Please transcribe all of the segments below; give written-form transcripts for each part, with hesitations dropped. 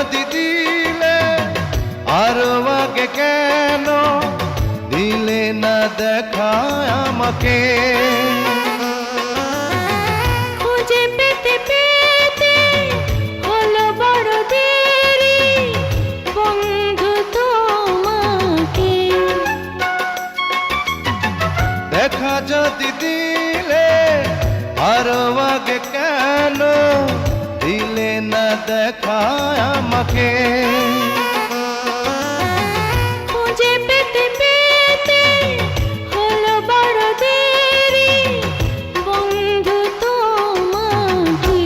যদি দিলে আরো আগে কেন দিলে না দেখা আমাকে? খুঁজে পেতে পেতে হলো বড় দেরি বন্ধু তোমাকে। দেখা যদি দিলে আরো আগে কেন দিলে না দেখা আমাকে? খুঁজে পেতে পেতে হলো বড় দেরি বন্ধু তোমাকে।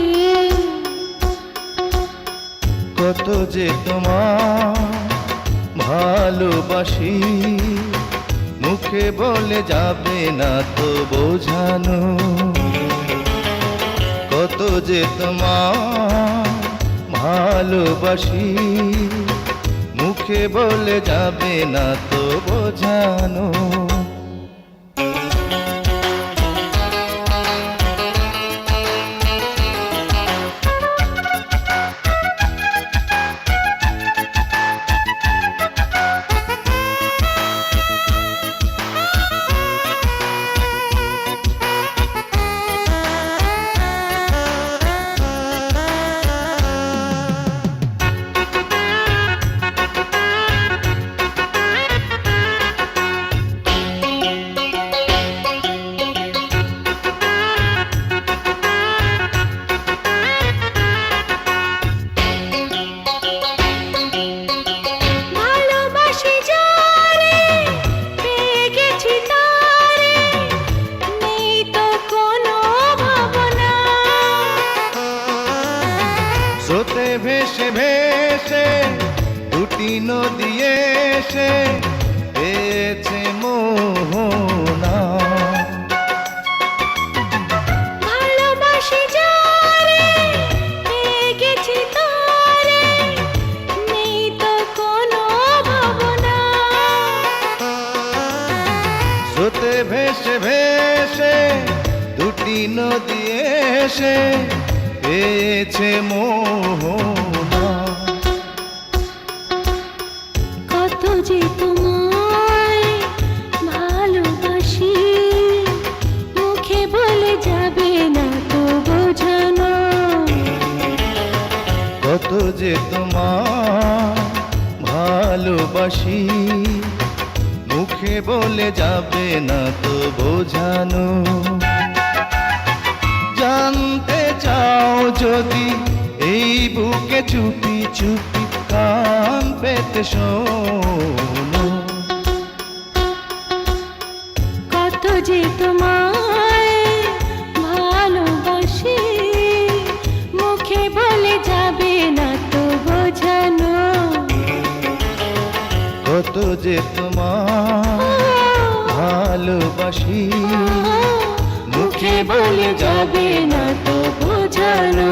কত যে তোমার ভালোবাসি মুখে বলে যাবে না তো বোঝানো। কত যে তোমার ভালোবাসি মুখে বলে যাবে না তো বোঝানো। ভালোবাসি যারে পেয়ে গেছি তারে নেই তো কোনো ভাবনা। স্রোতে ভেসে ভেসে দুটি নদী এসে পেয়েছে মোহনা। ভালোবাসি যারে পেয়ে গেছি তারে নেই তো কোনো ভাবনা। স্রোতে ভেসে ভেসে দুটি নদী এসে পেয়েছে মোহনা। কত যে তোমায় ভালোবাসি মুখে বলে যাবে না তো বোঝানো। কত যে তোমার ভালোবাসি মুখে বলে যাবে না তো বোঝানো। জানতে চাও যদি এই বুকে চুপি চুপি কান পেতে শোনো। কত যে তোমায় ভালোবাসি মুখে বলে যাবে না তো বোঝানো। কত যে তোমার ভালোবাসি মুখে বলে যাবে না তো বোঝানো।